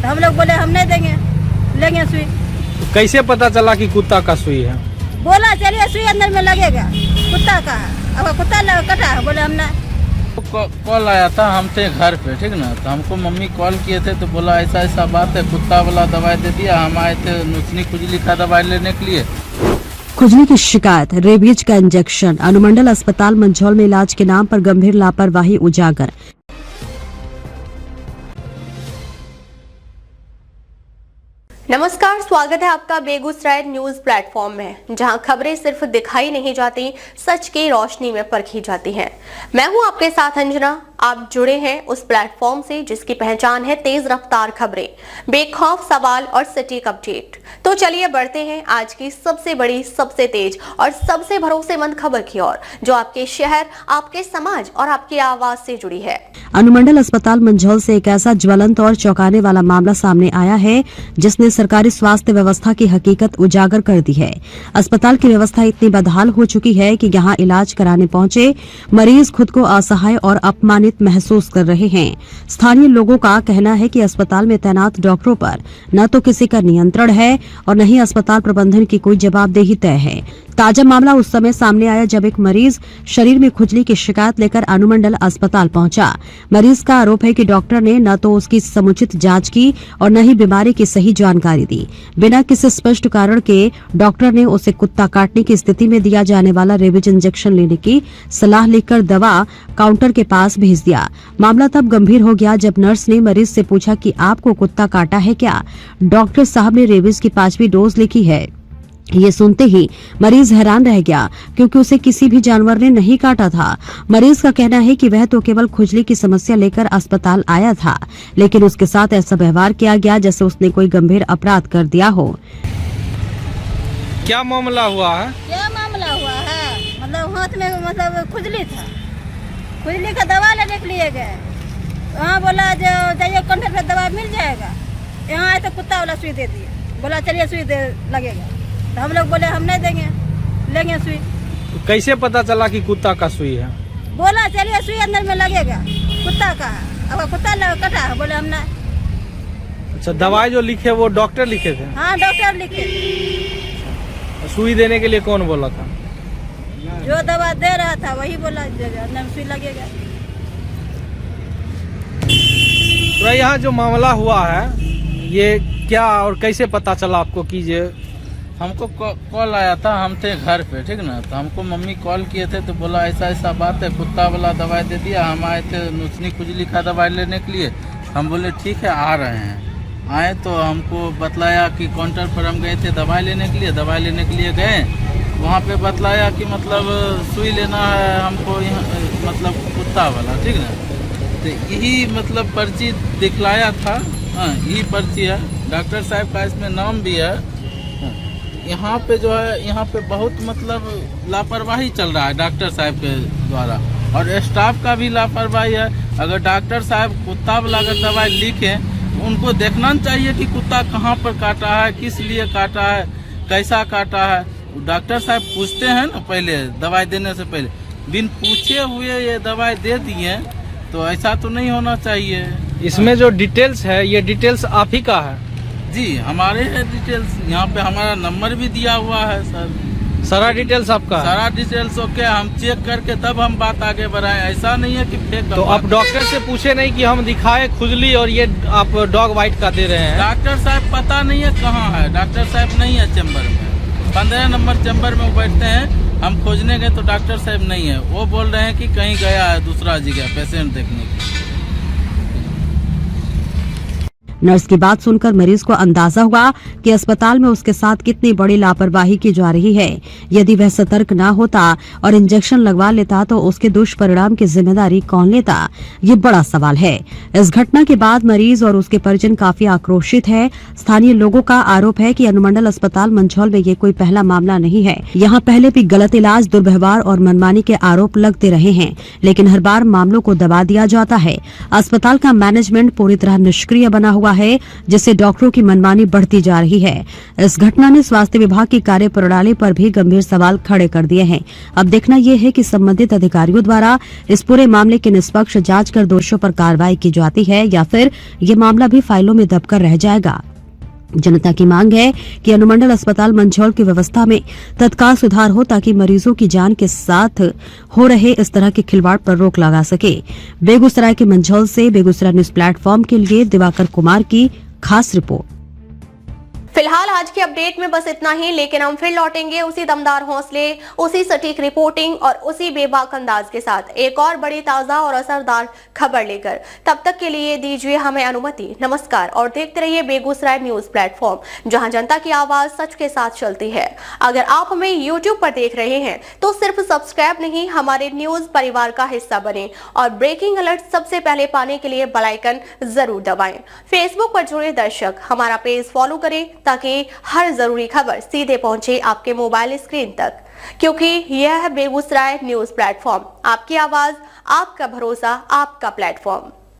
तो हम लोग बोले हम नहीं देंगे, लेंगे सुई। तो कैसे पता चला कि कुत्ता का सुई है? बोला चलिए सुई अंदर में लगेगा, कुत्ता का है। अब कुत्ता कटा है, बोले हम नहीं। कॉल आया था, हम थे घर पे, ठीक ना, तो हमको मम्मी कॉल किए थे तो बोला ऐसा ऐसा बात है, कुत्ता वाला दवाई दे दिया। हम आए थे नूचनी खुजली का दवाई लेने के लिए। खुजली की शिकायत, रेबीज का इंजेक्शन, अनुमंडल अस्पताल मंझौल में इलाज के नाम पर गंभीर लापरवाही उजागर। नमस्कार, स्वागत है आपका बेगूसराय न्यूज प्लेटफॉर्म में, जहां खबरें सिर्फ दिखाई नहीं जाती, सच की रोशनी में परखी जाती हैं। मैं हूं आपके साथ अंजना। आप जुड़े हैं उस प्लेटफॉर्म से जिसकी पहचान है तेज रफ्तार खबरें, बेखौफ सवाल और सटीक अपडेट। तो चलिए बढ़ते हैं आज की सबसे बड़ी, सबसे तेज और सबसे भरोसेमंद खबर की ओर, जो आपके शहर, आपके समाज और आपकी आवाज से जुड़ी है। अनुमंडल अस्पताल मंझौल से एक ऐसा ज्वलंत और चौंकाने वाला मामला सामने आया है जिसने सरकारी स्वास्थ्य व्यवस्था की हकीकत उजागर कर दी है। अस्पताल की व्यवस्था इतनी बदहाल हो चुकी है कि यहां इलाज कराने पहुंचे मरीज खुद को असहाय और अपमानित महसूस कर रहे हैं। स्थानीय लोगों का कहना है कि अस्पताल में तैनात डॉक्टरों पर न तो किसी का नियंत्रण है और न ही अस्पताल प्रबंधन की कोई जवाबदेही तय है। ताजा मामला उस समय सामने आया जब एक मरीज शरीर में खुजली की शिकायत लेकर अनुमंडल अस्पताल पहुंचा। मरीज का आरोप है कि डॉक्टर ने न तो उसकी समुचित जांच की और न ही बीमारी की सही जानकारी दी। बिना किसी स्पष्ट कारण के डॉक्टर ने उसे कुत्ता काटने की स्थिति में दिया जाने वाला रेबीज इंजेक्शन लेने की सलाह लिखकर दवा काउंटर के पास भेज दिया। मामला तब गंभीर हो गया जब नर्स ने मरीज से पूछा कि आपको कुत्ता काटा है क्या? डॉक्टर साहब ने रेबीज की 5वीं डोज लिखी है। ये सुनते ही मरीज हैरान रह गया क्योंकि उसे किसी भी जानवर ने नहीं काटा था। मरीज का कहना है कि वह तो केवल खुजली की समस्या लेकर अस्पताल आया था, लेकिन उसके साथ ऐसा व्यवहार किया गया जैसे उसने कोई गंभीर अपराध कर दिया हो। क्या मामला हुआ है? क्या मामला हुआ है? मतलब हाथ में खुजली था, खुजली का दवा लेने के लिए गए। वहाँ बोला जो जाइए काउंटर पे दवा मिल जाएगा। यहाँ आए तो कुत्ता वाला सुई दे दिया, बोला चलिए सुई दे लगेगा। तो हम लोग बोले हम नहीं देंगे, लेंगे सुई। तो कैसे पता चला कि कुत्ता का सुई है? बोला चलिए सुई अंदर में लगेगा, कुत्ता का है। अब कुत्ता कटा है, बोले हम नहीं। अच्छा, दवाई जो लिखे वो डॉक्टर लिखे थे? हाँ, डॉक्टर लिखे। सुई देने के लिए कौन बोला था? जो दवा दे रहा था वही बोला अंदर में सुई लगेगा। तो यहाँ जो मामला हुआ है ये क्या और कैसे पता चला आपको कि ये? हमको कॉल आया था, हम थे घर पे, ठीक ना, तो हमको मम्मी कॉल किए थे तो बोला ऐसा ऐसा बात है, कुत्ता वाला दवाई दे दिया। हम आए थे नूचनी खुजली का दवाई लेने के लिए। हम बोले ठीक है, आ रहे हैं। आए तो हमको बतलाया कि काउंटर पर हम गए थे दवाई लेने के लिए। दवाई लेने के लिए गए, वहाँ पे बतलाया कि मतलब सुई लेना है हमको, मतलब कुत्ता वाला, ठीक ना। तो यही मतलब पर्ची दिखलाया था। हाँ, यही पर्ची है, डॉक्टर साहब का इसमें नाम भी है। यहाँ पे जो है, यहाँ पे बहुत मतलब लापरवाही चल रहा है डॉक्टर साहब के द्वारा, और स्टाफ का भी लापरवाही है। अगर डॉक्टर साहब कुत्ता वाला अगर दवाई लिखे, उनको देखना चाहिए कि कुत्ता कहाँ पर काटा है, किस लिए काटा है, कैसा काटा है। डॉक्टर साहब पूछते हैं ना पहले, दवाई देने से पहले। बिन पूछे हुए ये दवाई दे दिए तो ऐसा तो नहीं होना चाहिए। इसमें जो डिटेल्स है, ये डिटेल्स आप ही का है? जी, हमारे है डिटेल्स। यहाँ पे हमारा नंबर भी दिया हुआ है सर। सारा डिटेल्स आपका? सारा डिटेल्स ओके, हम चेक करके तब हम बात आगे बढ़ाएं। ऐसा नहीं है कि फेक। तो आप डॉक्टर से पूछे नहीं कि हम दिखाए खुजली और ये आप डॉग वाइट का दे रहे हैं? डॉक्टर साहब पता नहीं है कहाँ है, डॉक्टर साहब नहीं है चैम्बर में। 15 नंबर चैम्बर में बैठते हैं। हम खोजने गए तो डॉक्टर साहब नहीं है। वो बोल रहे हैं कि कहीं गया है दूसरा जगह पेशेंट देखने के लिए। नर्स की बात सुनकर मरीज को अंदाजा हुआ कि अस्पताल में उसके साथ कितनी बड़ी लापरवाही की जा रही है। यदि वह सतर्क न होता और इंजेक्शन लगवा लेता तो उसके दुष्परिणाम की जिम्मेदारी कौन लेता, ये बड़ा सवाल है। इस घटना के बाद मरीज और उसके परिजन काफी आक्रोशित है। स्थानीय लोगों का आरोप है कि अनुमंडल अस्पताल मंझौल में ये कोई पहला मामला नहीं है। यहाँ पहले भी गलत इलाज, दुर्व्यवहार और मनमानी के आरोप लगते रहे हैं, लेकिन हर बार मामलों को दबा दिया जाता है। अस्पताल का मैनेजमेंट पूरी तरह निष्क्रिय बना हुआ है, जिससे डॉक्टरों की मनमानी बढ़ती जा रही है। इस घटना ने स्वास्थ्य विभाग की कार्य प्रणाली पर भी गंभीर सवाल खड़े कर दिए हैं। अब देखना यह है कि संबंधित अधिकारियों द्वारा इस पूरे मामले की निष्पक्ष जांच कर दोषियों पर कार्रवाई की जाती है या फिर ये मामला भी फाइलों में दबकर रह जाएगा। जनता की मांग है कि अनुमंडल अस्पताल मंझौल की व्यवस्था में तत्काल सुधार हो ताकि मरीजों की जान के साथ हो रहे इस तरह के खिलवाड़ पर रोक लगा सके। बेगूसराय के मंझौल से बेगूसराय न्यूज प्लेटफॉर्म के लिए दिवाकर कुमार की खास रिपोर्ट। फिलहाल आज की अपडेट में बस इतना ही, लेकिन हम फिर लौटेंगे उसी दमदार हौसले, उसी सटीक रिपोर्टिंग और उसी बेबाक अंदाज के साथ एक और बड़ी ताजा और असरदार खबर लेकर। तब तक के लिए दीजिए हमें अनुमति। नमस्कार और देखते रहिए बेगूसराय न्यूज प्लेटफॉर्म, जहां जनता की आवाज सच के साथ चलती है। अगर आप हमें YouTube पर देख रहे हैं तो सिर्फ सब्सक्राइब नहीं, हमारे न्यूज परिवार का हिस्सा बने और ब्रेकिंग अलर्ट सबसे पहले पाने के लिए बेल आइकन जरूर दबाएं। फेसबुक पर जुड़े दर्शक हमारा पेज फॉलो करें ताकि हर जरूरी खबर सीधे पहुंचे आपके मोबाइल स्क्रीन तक, क्योंकि यह है बेगूसराय न्यूज प्लेटफॉर्म, आपकी आवाज, आपका भरोसा, आपका प्लेटफॉर्म।